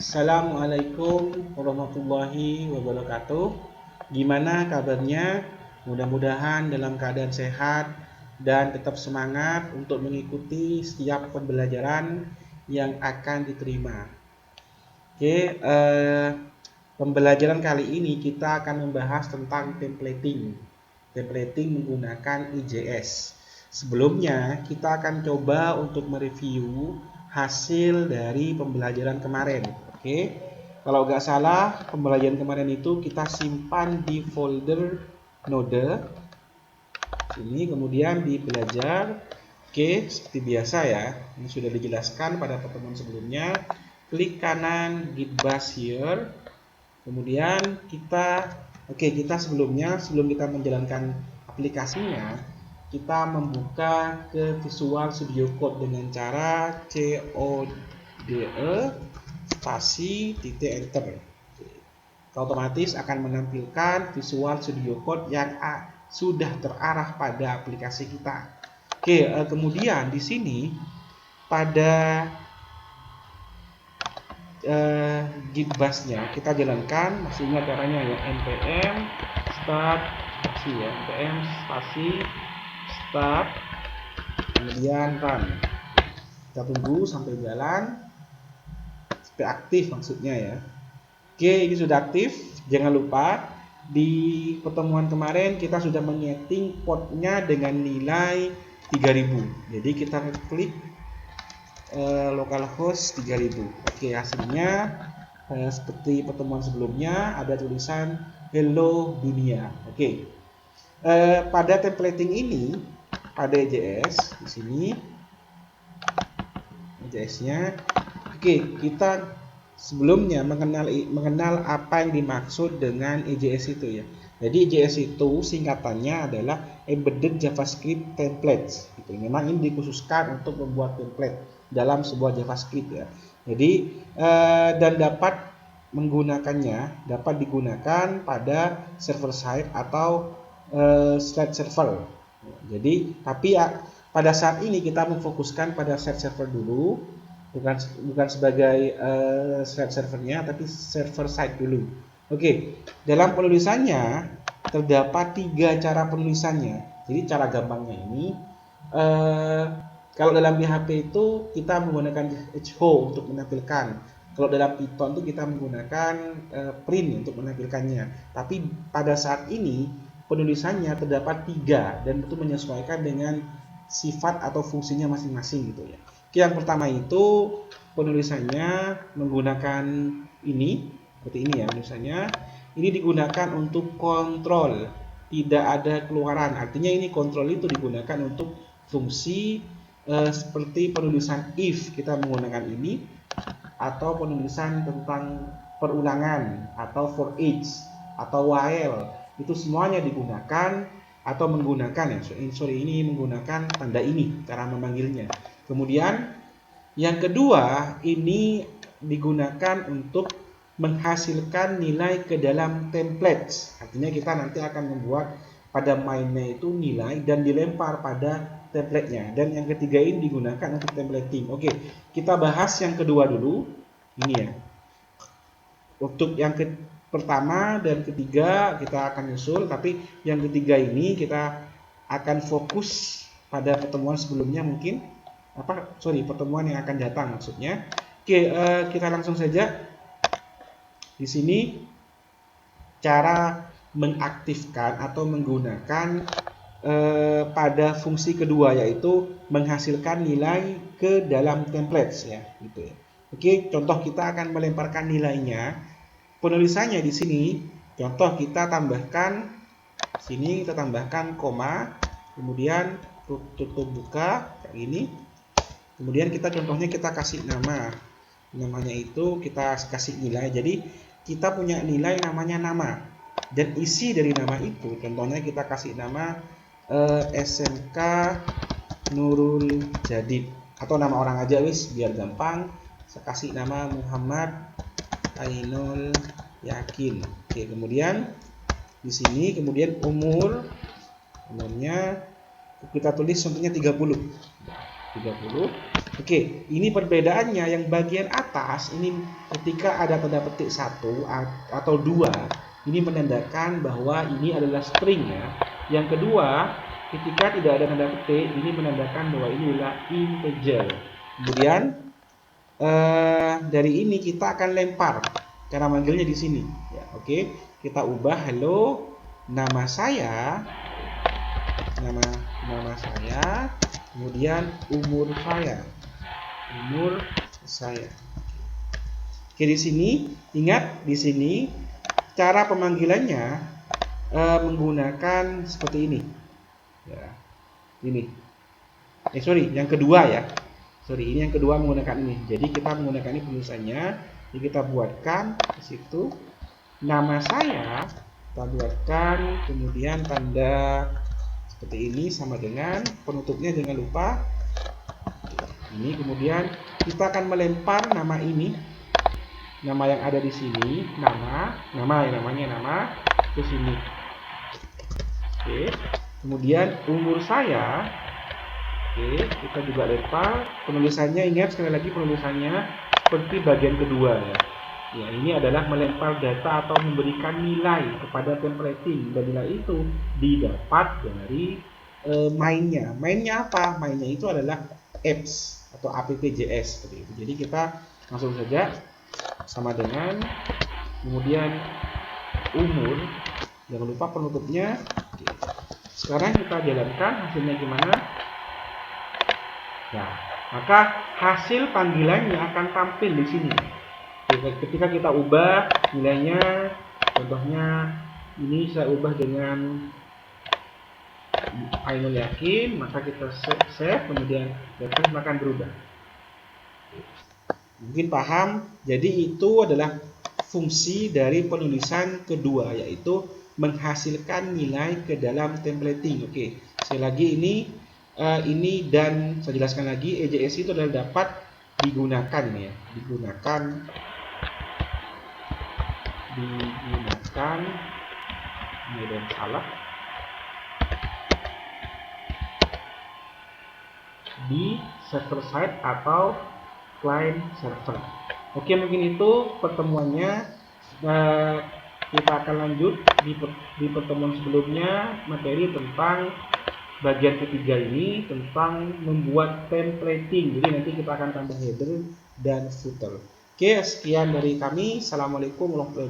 Assalamualaikum warahmatullahi wabarakatuh. Gimana kabarnya? Mudah-mudahan dalam keadaan sehat dan tetap semangat untuk mengikuti setiap pembelajaran yang akan diterima. Oke, pembelajaran kali ini kita akan membahas tentang templating. Templating menggunakan IJS. Sebelumnya, kita akan coba untuk mereview hasil dari pembelajaran kemarin. Oke, kalau nggak salah, pembelajaran kemarin itu kita simpan di folder node. Ini kemudian di belajar. Oke, seperti biasa ya, ini sudah dijelaskan pada pertemuan sebelumnya. Klik kanan Git Bash here. Kemudian kita sebelum kita menjalankan aplikasinya, kita membuka ke Visual Studio Code dengan cara CODE spasi titik enter. Otomatis akan menampilkan Visual Studio Code yang sudah terarah pada aplikasi kita. Oke, kemudian di sini pada Git Bash-nya kita jalankan, masih ingat caranya ya, npm start npm spasi start kemudian run. Kita tunggu sampai jalan, sampai aktif maksudnya ya. Oke, ini sudah aktif. Jangan lupa di pertemuan kemarin kita sudah menyeting portnya dengan nilai 3000. Jadi kita klik localhost 3000. Oke, hasilnya seperti pertemuan sebelumnya ada tulisan hello dunia. Oke. Pada templating ini pada EJS di sini EJS-nya. Oke, kita sebelumnya mengenal apa yang dimaksud dengan EJS itu ya. Jadi EJS itu singkatannya adalah Embedded JavaScript Templates. Gitu. Memang ini dikhususkan untuk membuat template dalam sebuah JavaScript ya. Jadi dan dapat digunakan pada server side atau slide server. Jadi tapi pada saat ini kita memfokuskan pada slide server dulu, bukan sebagai slide servernya, tapi server side dulu. Oke, dalam penulisannya terdapat 3 cara penulisannya. Jadi cara gampangnya ini kalau dalam PHP itu kita menggunakan ho untuk menampilkan. Kalau dalam Python itu kita menggunakan print untuk menampilkannya. Tapi pada saat ini penulisannya terdapat 3 dan itu menyesuaikan dengan sifat atau fungsinya masing-masing gitu ya. Oke, yang pertama itu penulisannya menggunakan ini, seperti ini ya penulisannya. Ini digunakan untuk kontrol, tidak ada keluaran. Artinya ini kontrol itu digunakan untuk fungsi seperti penulisan if kita menggunakan ini, atau penulisan tentang perulangan atau for each atau while, itu semuanya digunakan atau menggunakan ini menggunakan tanda ini cara memanggilnya. Kemudian yang kedua ini digunakan untuk menghasilkan nilai ke dalam templates. Artinya kita nanti akan membuat pada mainnya itu nilai dan dilempar pada template-nya. Dan yang ketiga ini digunakan untuk templating. Oke, kita bahas yang kedua dulu. Ini ya. Untuk yang pertama dan ketiga kita akan nyusul, tapi yang ketiga ini kita akan fokus pada pertemuan sebelumnya mungkin. Pertemuan yang akan datang maksudnya. Oke, kita langsung saja. Di sini cara mengaktifkan atau menggunakan pada fungsi kedua, yaitu menghasilkan nilai ke dalam templates ya, gitu ya. Oke, contoh kita akan melemparkan nilainya. Penulisannya di sini, contoh kita tambahkan sini, kita tambahkan koma, kemudian tutup buka kayak gini. Kemudian contohnya kita kasih namanya itu kita kasih nilai. Jadi kita punya nilai namanya nama, dan isi dari nama itu contohnya kita kasih nama SMK Nurul Jadid, atau nama orang aja wis biar gampang. Saya kasih nama Muhammad Ainul Yakin. Oke, kemudian di sini kemudian umurnya kita tulis contohnya 30. Oke, ini perbedaannya. Yang bagian atas ini ketika ada tanda petik 1 atau 2, ini menandakan bahwa ini adalah string ya. Yang kedua, ketika tidak ada tanda petik, ini menandakan bahwa ini adalah integer. Kemudian dari ini kita akan lempar. Cara manggilnya di sini. Ya, oke, kita ubah hello nama saya, nama saya, kemudian umur saya. Oke, di sini ingat, di sini cara pemanggilannya menggunakan seperti ini. Ya, ini. Yang kedua ya. Ini yang kedua menggunakan ini. Jadi kita menggunakan ini penulisannya. Jadi kita buatkan di situ nama saya, kita buatkan kemudian tanda seperti ini sama dengan penutupnya, jangan lupa. Ini kemudian kita akan melempar nama ini, nama yang ada di sini, namanya ke sini. Oke. Kemudian umur saya. Oke, kita juga lempar. Penulisannya, ingat sekali lagi penulisannya seperti bagian kedua ya. Ya, ini adalah melempar data atau memberikan nilai kepada templating, dan nilai itu didapat dari mainnya. Mainnya apa? Mainnya itu adalah apps atau app.js seperti itu. Jadi kita langsung saja sama dengan kemudian umur, jangan lupa penutupnya. Oke. Sekarang kita jalankan hasilnya gimana. Nah, maka hasil panggilannya akan tampil di sini. Ketika kita ubah nilainya, contohnya ini saya ubah dengan Ainul Yakin, maka kita save, kemudian refresh, akan berubah. Mungkin paham. Jadi itu adalah fungsi dari penulisan kedua, yaitu menghasilkan nilai ke dalam templating. Oke, sekali lagi ini dan saya jelaskan lagi, EJS itu adalah dapat digunakan ya, digunakan ini dan salah di server side atau client server. Oke, mungkin itu pertemuannya. Kita akan lanjut di pertemuan sebelumnya materi tentang bagian ketiga ini, tentang membuat templating. Jadi nanti kita akan tambah header dan footer. Oke, sekian dari kami. Assalamualaikum warahmatullahi wabarakatuh.